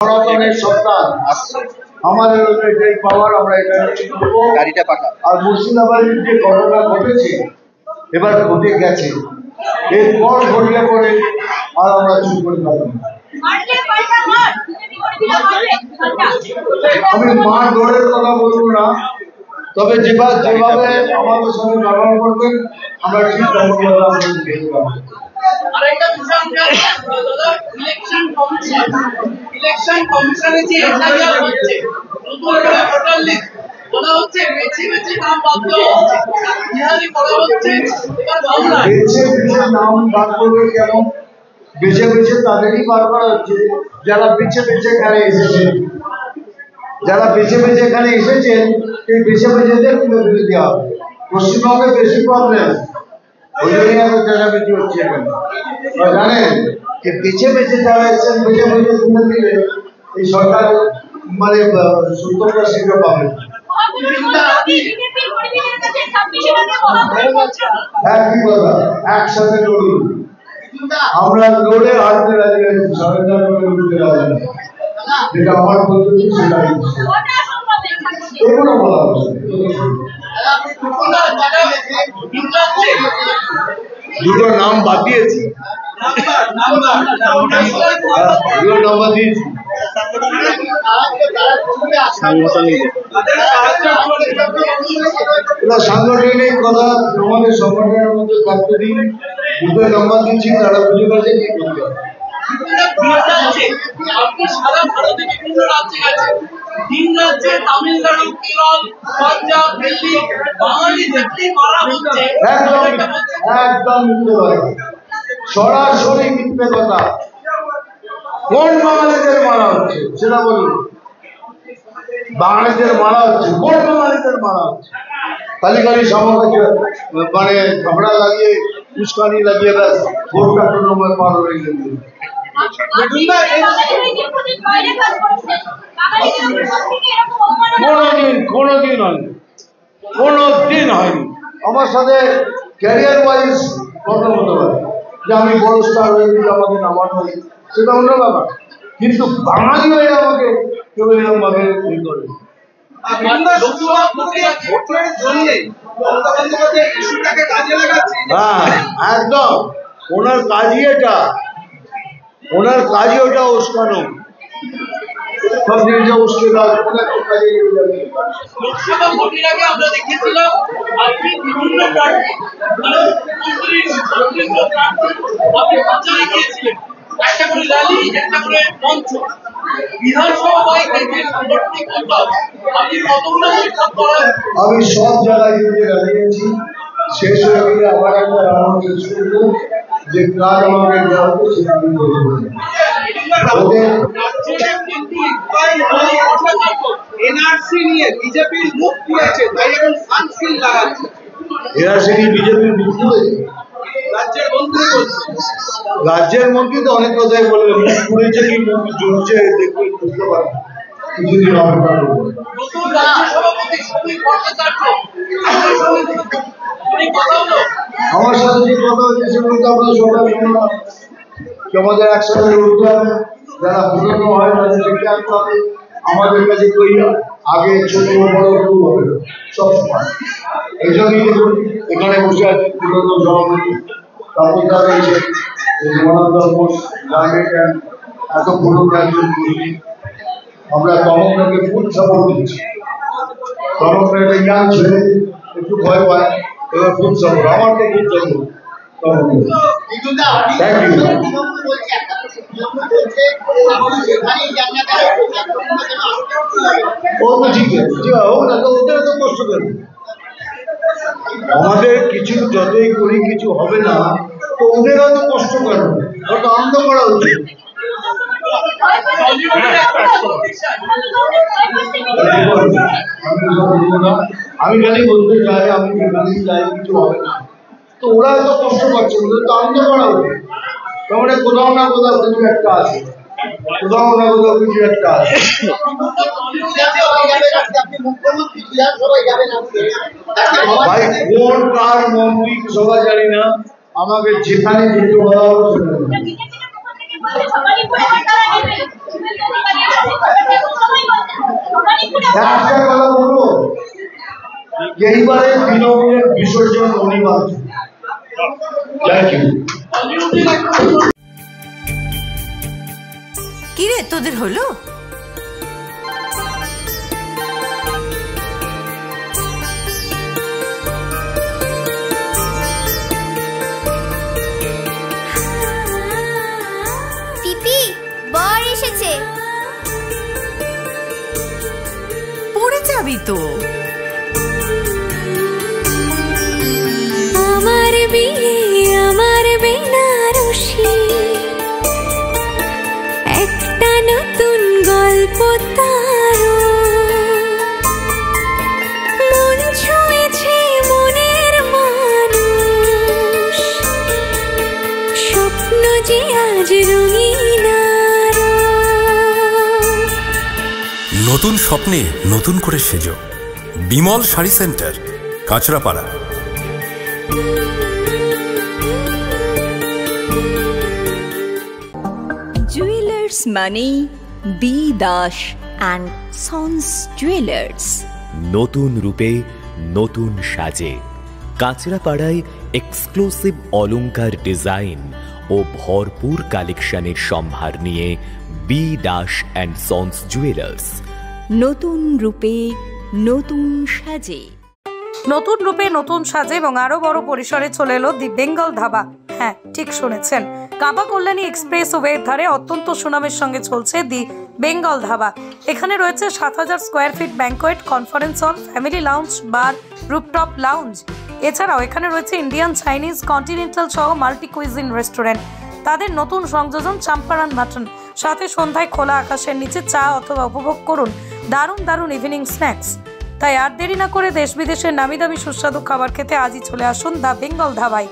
সনাতনের সন্তান আমাদের এটাই পাওয়ার, আমরা এটা গাড়িটা পাঠা। আর মুর্শিদাবাদের যে ঘটনা ঘটেছে, এবার ঘটে গেছে, এরপর ঘটলে পরে আর আমরা চুপ করে থাকবো না। আমি মার দৌড়ের কথা বলবো না, তবে যেভাবে আমাদের সঙ্গে ব্যবহার করবেন আমরা ঠিক ইলেকশন কমিশনে যে এসআইআর হচ্ছে, নতুন করে ভোটার লিস্ট বলা হচ্ছে, বেছে বেছে নাম বাদ দেওয়া হচ্ছে, বিহারি করা হচ্ছে। এবার বাংলায় বেছে বেছে নাম বাদ করবে কেন? বেছে বেছে তাদেরই বার করা হচ্ছে যারা বেছে বেছে এখানে এসেছেন। যারা বেছে বেছে এখানে এসেছেন সেই বেছে বেছেদের তুলে ফেলে দেওয়া হবে। পশ্চিমবঙ্গে বেশি প্রবলেম, ওই জন্যই এত চেঁচামেচি হচ্ছে এখানে। জানেন যে বেছে বেছে যারা এসেছেন বেছে বেছে তুলে দিলে এই সরকার মানে 70টা সিটও পাবে। একই কথা, একসাথে লড়ুন। আমরা লড়ে হারতে রাজি আছি, সারেন্ডার করে লড়তে রাজি আছি। যেটা আমার পদ্ধতি সেটাই এগুলো বলা হচ্ছে। দুটো নাম বাদ দিয়েছি, দুটো নাম্বার দিয়েছি। সাংগঠনিক কথা আমাদের সংগঠনের মধ্যে থাকতে দিন। দুটো নাম্বার দিচ্ছি, তারা বুঝে গেছে কি করতে হবে। আপনি সারা ভারতে বিভিন্ন রাজ্যে গেছেন, তিন রাজ্যে তামিলনাড়ু, কেরল, পাঞ্জাব, দিল্লি, বাঙালি দেখলেই মারা হচ্ছে। একদম মিথ্যে কথা, সরাসরি মিথ্যে কথা। কোন বাঙালিদের মারা হচ্ছে সেটা বলুন। বাঙালিদের মারা হচ্ছে, কোন বাঙালিদের মারা হচ্ছে? খালি খালি সমাজে মানে ঝগড়া লাগিয়ে, উস্কানি লাগিয়ে ব্যাস ভোটটা কোনো পার হয়ে গেল। কোনোদিন হয়নি, কোনোদিন হয়নি। আমার সাথে ক্যারিয়ার ওয়াইজ প্রবলেম হতে পারে যে আমি বড় স্টার হয়ে গেছি, আমাকে নামানো হয়, সেটা অন্য ব্যাপার। কিন্তু বাঙালি হয়ে আমাকে কেউ এরকম ভাবে ই করে। হ্যাঁ একদম, ওনার কাজই এটা, ওনার কাজই ওটা উস্কানো। সব জিনিসটা উস্কে দাও, লোকসভা ভোটের আগে আমরা দেখেছিলাম আপনি বিভিন্ন প্রার্থী আপনি প্রচারে গিয়েছিলেন, একটা করে র্যালি, একটা করে মঞ্চ। বিধানসভা সাংগঠনিক আপনি কতগুলো বৈঠক করেন? আমি সব জায়গায় দাঁড়িয়েছি, শেষ হয়ে গেলে আবার একটা রাউন্ড শেষ করবো, যে কাজ আমাকে দেওয়া হতো সেটা আমি করবো। এনআরসি নিয়ে বিজেপির মুখ খুলেছে, তাই এখন সানস্ক্রিন লাগাচ্ছে। এনআরসি নিয়ে বিজেপির মুখ খুলেছে, রাজ্যের মন্ত্রী বলছে। রাজ্যের মন্ত্রী তো অনেক কথাই বলবে, মুখ খুলেছে কি মুখ জ্বলছে দেখুন, বুঝতে পারেন কিছুদিন অপেক্ষা করবো। নতুন রাজ্য সভাপতি সমীর ভট্টাচার্য আমার সাথে যে কথা হচ্ছে সেগুলো তো আমরা সবাই শুনলাম। আমাদের একসাথে লড়তে হবে, যারা পুরনো হয় তাদের দেখে আসতে হবে। আমাদের কাছে কই আগে ছোট বড় কেউ হবে সব সময়। এই জন্যই দেখুন এখানে বসে আছে পুরনো সভাপতি তাপসদা রয়েছে, এত পুরনো একজন কর্মী। আমরা তমককে ফুল সাপোর্ট দিচ্ছি। তমকরা একটা ইয়াং ছেলে, একটু ভয় পায়, এবার ফুল সাপোর্ট, আমার তো ফুল সাপোর্ট। Thank you. আমাদের কিছু যতই করি কিছু হবে না, তো ওদের অত কষ্ট কেন? ওটা আনন্দ করা উচিত। আমি খালি বলতে চাই, আমি এখানেই চাই কিছু হবে না, তো ওরা এত কষ্ট পাচ্ছে, ওদের তো আনন্দ করা উচিত। তার কোথাও না কোথাও কিছু একটা আছে, কোথাও না কোথাও কিছু একটা আছে। ভাই কোন কার মন্ত্রী সবাই জানি না, আমাকে যেখানে যেতে বলা হবে একটা কথা বলবো, এইবারে তৃণমূলের বিসর্জন অনিবার্য। Thank you. কি রে তোদের হলো? পিপি বর এসেছে। পড়ে যাবি তো। আমার বিয়ে আমার বেনারসি, একটা নতুন গল্প তার, মন ছুঁয়েছে মনের মানুষ, স্বপ্ন যে আজ রঙিন আরো। নতুন স্বপ্নে নতুন করে সেজো, বিমল শাড়ি সেন্টার, কাঁচরাপাড়া। জুয়েলার্স মানে B Das and sons jewellers. নতুন রূপে নতুন সাজে কাঁচরাপাড়ায় এক্সক্লুসিভ অলংকার ডিজাইন ও ভরপুর কালেকশনের সম্ভার নিয়ে B Das and sons jewellers. নতুন রূপে নতুন সাজে। নতুন রূপে নতুন সাজে এবং আরো বড় পরিসরে চলে এলো দি বেঙ্গল ধাবা। হ্যাঁ, ঠিক শুনেছেন, কাঁপা কল্যাণী এক্সপ্রেস ওয়ের ধারে অত্যন্ত সুনামের সঙ্গে চলছে দি বেঙ্গল ধাবা। এখানে রয়েছে 7000 square feet banquet, conference hall, family lounge, bar, rooftop lounge. এছাড়াও এখানে রয়েছে ইন্ডিয়ান, চাইনিজ, কন্টিনেন্টাল সহ মাল্টি কুইজিন রেস্টুরেন্ট। তাদের নতুন সংযোজন চাম্পারান মাটন, সাথে সন্ধ্যায় খোলা আকাশের নিচে চা অথবা উপভোগ করুন দারুণ দারুণ ইভিনিং স্ন্যাক্স। তাই আর দেরি না করে দেশ বিদেশের নামি দামি সুস্বাদু খাবার খেতে আজই চলে আসুন দ্য বেঙ্গল ধাবায়।